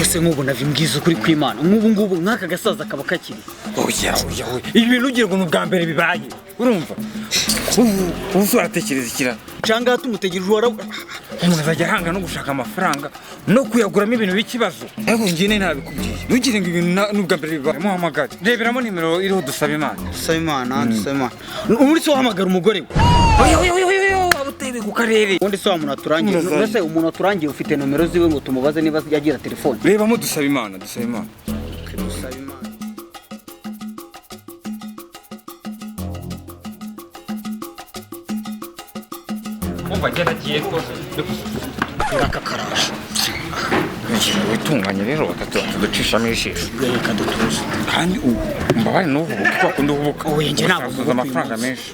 se nk'ubu navimbwiza ukuri kw'Imana ngubu nk'aka gasaza kaba kakiri oya ibi bintu ugira ngo bwa mbere bibaye urumva ubu uratekereza ikira canga tumutegereje umuntu azajya ahanga no gushaka amafaranga no kuyaguramo ibintu b'ikibazo ariko njye ntabikubwiye ntugire ngo ibintu n'ubwa mbere bibaye muhamagare reberamo nimero iriho dusaba Imana ubundi se wahamagara umugore we oya abutebe ku karere ubundi se umuntu aturangiye mbese umuntu aturangiye ufite nomero ziwe ngo tumubaze niba yagira telefone rebamo dusaba Imana Bagenda giye rwose ngakakarasha ngira witunganye rero batatuducishamo ijisho reka dutuze kandi mbabane n'ubu kuko ubuka oya njye ntabwo amafaranga menshi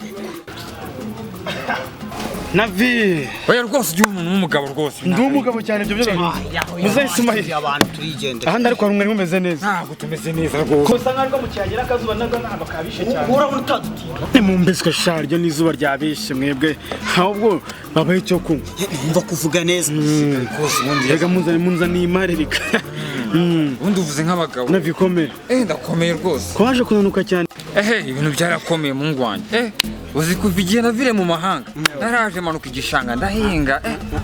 Navi oya rwose ujye umuntu n'umugabo rwose ndi umugabo cyane ibyo byo muzayisumahira abantu turigendera ahandi ariko hari umwe umeze neza ntabwo tumeze neza rwose kosa nkarwo mu cyagera akazuba ntabwo kabishe cyane urabona utadutinda mumbeswe sharyo n'izuba ryabishe mwebwe ahubwo babaye icyo kunywa umva kuvuga neza rwose ubundi rega munzaniye imari reka ubundi uvuze nk'abagabo Navi komera ndakomeye rwose ko waje kunanuka cyane ibintu byarakomeye mu ngwanye uzi kuva igihe navire mu mahanga naraje manuka igishanga ndahinga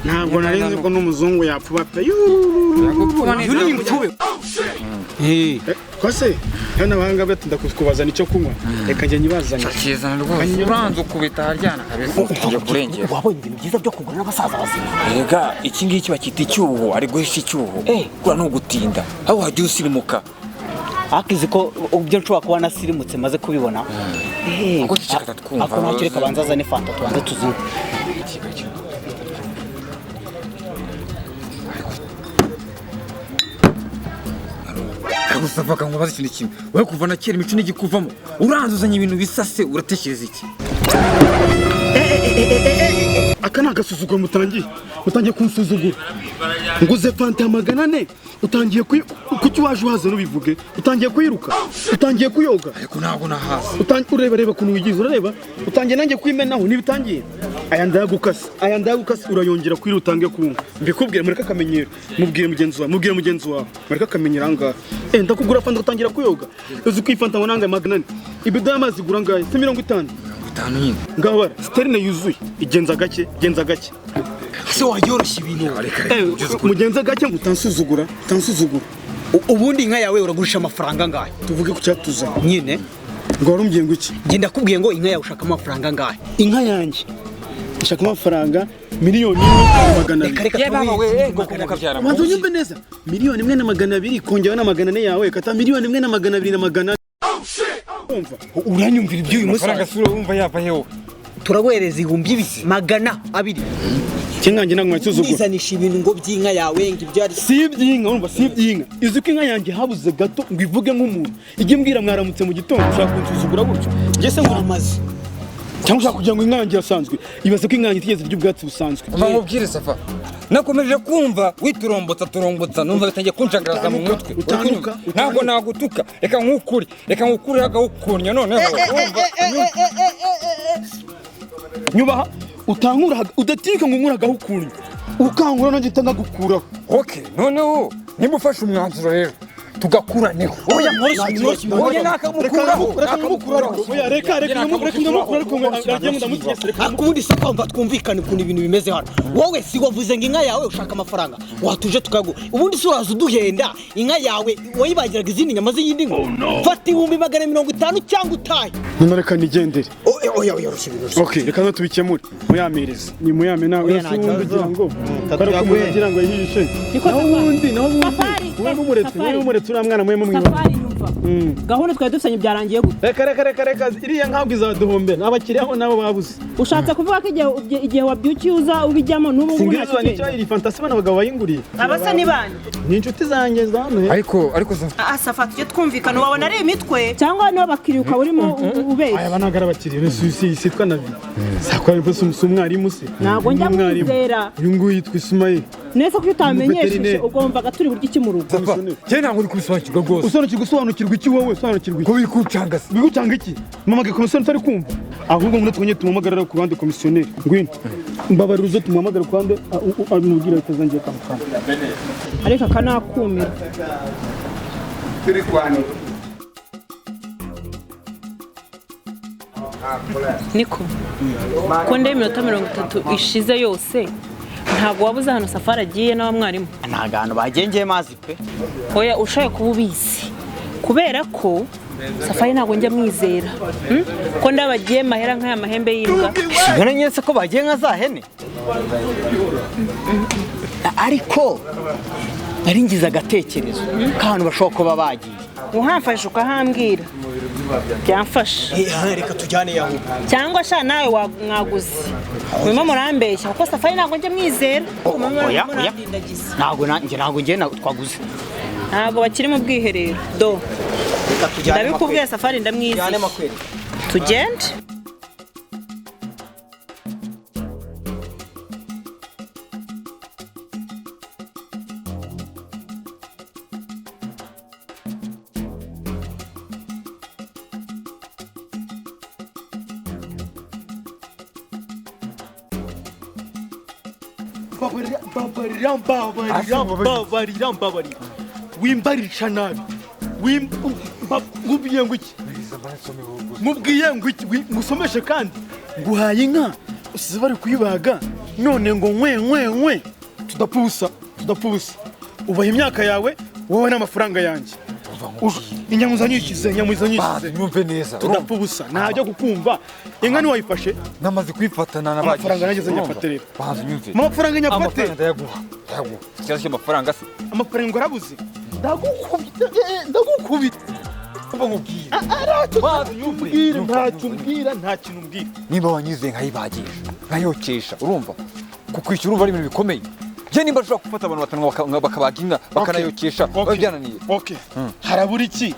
ntabwo narinzi ko n'umuzungu yapfuba pe kose hano abahanga batinda kubazana icyo kunywa reka njye nyibazanye kizana rwose uranze ukubita haryana kabisa ugiye kurengera wabonye ibintu byiza byo kugura n'abasaza bazima rega iki ngiki bakita icyuho ari guhisha icyuho kura no gutinda aho wajya usirimuka akizi ko ubyo nshobora kuba nasirimutse maze kubibona ngo kikata twumva ako ntakire kabanza azane fanta tubanze tuzinywe Agusavaga ngo baze ikintu kimwe wowe kuva na kera imico n'igikuvamo uranzuzanya ibintu bisase uratekereza iki aka ni agasuzuguro mutangiye kunsuzugura nguze fanta ya 400 utangiye kuki waje uhaze nubivuge utangiye kwiruka utangiye kuyoga ariko ntabwo nahaze ureba kuntu wigize urareba utangiye nanjye kwimenaho nibitangiye aya ndagukase urayongera kwira utangiye kunywa mbikubwire mureka akamenyero mubwire mugenzi wawe mureka akamenyero anga ndakugura fanta utangira kuyoga uzi kwifanta ngo nanga 400 ibido y'amazi gura ngaye 50 nyine ngabara sterine yuzuye igenza gake se wayoroshya ibintu mugenza gake mutansuzugura ubundi inka yawe uragurisha amafaranga ngahe tuvuge ku cyatuza nyine ngo warumbye ngo iki ngenda kubwiye ngo inka yawe ushaka amafaranga ngahe inka yanjye ushaka amafaranga miliyoni 1,200 wanzu nyumve neza miliyoni 1,200 kongera na 400 yawe kata miliyoni 1,200 umva uranyumvira ibyo uyu musaza amafaranga wumva yava heho turaguhereza 200 kingange nangwa cyuzugura nizanisha ibintu ngo by'inka yawe ngo ibyo ari si iby'inka urumva si iby'inka izuko inka yanjye habuze gato ngo ivuge nk'umuntu ijye mbwira mwaramutse mu gitondo ushaka kunsuzugura gutyo njye se ngo amazi cyangwa ushaka kugira ngo inka yanjye yasanzwe ibaze ko inka yanjye itigeze ry'ubwatsi busanzwe mubwire safa nakomeje kumva witurombotsa numva bitangiye kunshagaraza mu mutwe ntabwo nagutuka reka nkukuri agawukunya noneho nyubaha utankura udatirika ngo nkura agahukunya ukangura nanjye itangagukuraho noneho nimufashe umwanzuro rero tugakuraneho oya nakamukuraho reka akubundi se kwumva twumvikane ukuntu ibintu bimeze hano wowe si wavuze ngo inka yawe ushaka amafaranga watuje tukagu ubundi se uraza uduhenda inka yawe wayibagiraga izindi nyama z'iyindi ngo fata 150 cyangwa utahe none reka nigendere oya yoroshye ibintu reka no tubikemure muyamereze ni muyame nawe kugira ngo kugira ngo yihishe naho ubundi wewe umuretse uriya mwana mwe mumwe gahunda twari dufitanye byarangiye gute reka iriya nkabwo izaduhombe n'abakiriyaho nabo babuze ushatse kuvuga ko igihe wabyukiye uza ubijyamo n'ubu ngubu nta kintu iri fantasi bana bagabo bayinguriye abasa ni bande ni inshuti zanjye zano ariko Safa tujye twumvikana wabona ari imitwe cyangwa niba bakiriye ukaba urimo ubeshya aya banagara bakiriye sitwa Navi sakwa rwose umwarimu se ntabwo njya mwizera uyu nguyu yitwa Ismail neza ko utamenyesheje ugombaga turi buryo iki mu rugo cyane ntabwo uri kubisobanukirwa rwose usobanukirwa iki wowe usobanukirwa iki ko bikucanga se bigucanga iki mama komisiyoneri utari kumva ahubwo ngo twonye tumuhamagarira ku ruhande komisiyoneri ngwino mbabarira uzo tumuhamagara ku ruhande amubwira atazangiye kamukana ariko akanakumira turi kwane niko ko ndeye iminota 30 ishize yose ntabwo wabuze hano Safari agiye n'aba mwarimu ntago hano bagengeye mazi pe oya ushaye kuba ubizi kubera ko Safari ntabwo njya mwizera ko ndabagiye mahera nk'aya mahembe y'imbwa sibona nyese ko bagiye nka za hene ariko nari ngize agatekerezo k'ahantu bashobora kuba bagiye uhamfashe ukahambwira byamfasha reka tujyane yaho cyangwa sha nawe mwaguze murimo murambeshya kuko Safari ntabwo njya mwizera oya ntabwo njye twaguze ntabwo bakiri mu bwiherero do ndabikubwiye Safari ndamwizeye tugende mbabarira wimbarisha nabi ngubwiye ngo iki mubwiye ngo iki musomeshe kandi nguhaye inka usize bari kuyibaga none ngo nkwe tudapfusa ubaha imyaka yawe wowe n'amafaranga yanjye inyamuzanyishize nyumve neza tudapfusa ntajya kukumva inka ni wayifashe namaze kwifatana amafaranga nageze nyafate rero nyumve amafaranga nyafate ndayaguha ikibazo cy'amafaranga se amafaranga ngo arabuze ndagukubita nta kintu umbwira niba wanyuze nkayibagisha nkayokesha urumva kukwishyura urumva ari ibintu bikomeye je nimba ushobora gufata abantu batanu bakabaga inka bakanayokesha babyananiye harabura iki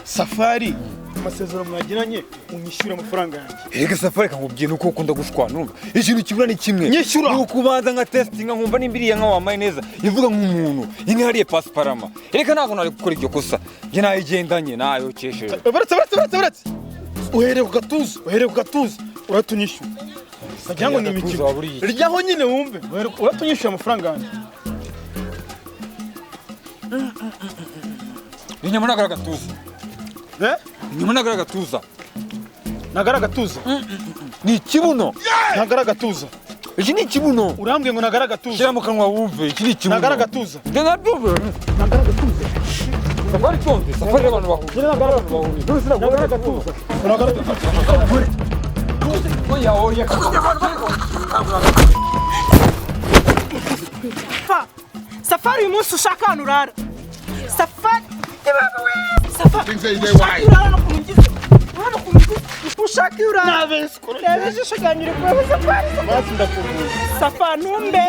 Safari amasezerano mwagiranye unyishyura amafaranga yanjye ega Safari kamubwiye nuko ukunda gushwana urumva ikintu kibura ni kimwe nyishyura nuko ubanza nka testinga nkumva nimbiriye nka wamaye neza ivuga nk'umuntu inka hariye pasiparama reka ntabwo nari gukora iryo kosa je nayigendanye nayokesheje baretse uhereye ku gatuza uratunyishyura kugira ngo ni imikino ryaho nyine wumve uratunyishyura amafaranga yanjye inyama nagaragatuza inyuma nagaragatuza nagaragatuza ni ikibuno nagaragatuza iki ni ikibuno urambwiye ngo nagaragatuza shyira mu kanwa wumve iki ni ikibuno nagaragatuza nagaragatuza Safari tonde Safari abantu bahuje nagaragatuza oya oya Safari uyu munsi ushaka ahantu urara Safari ushaka iyo urara reba ijisho ryanjye uri kureba Safari ntumbe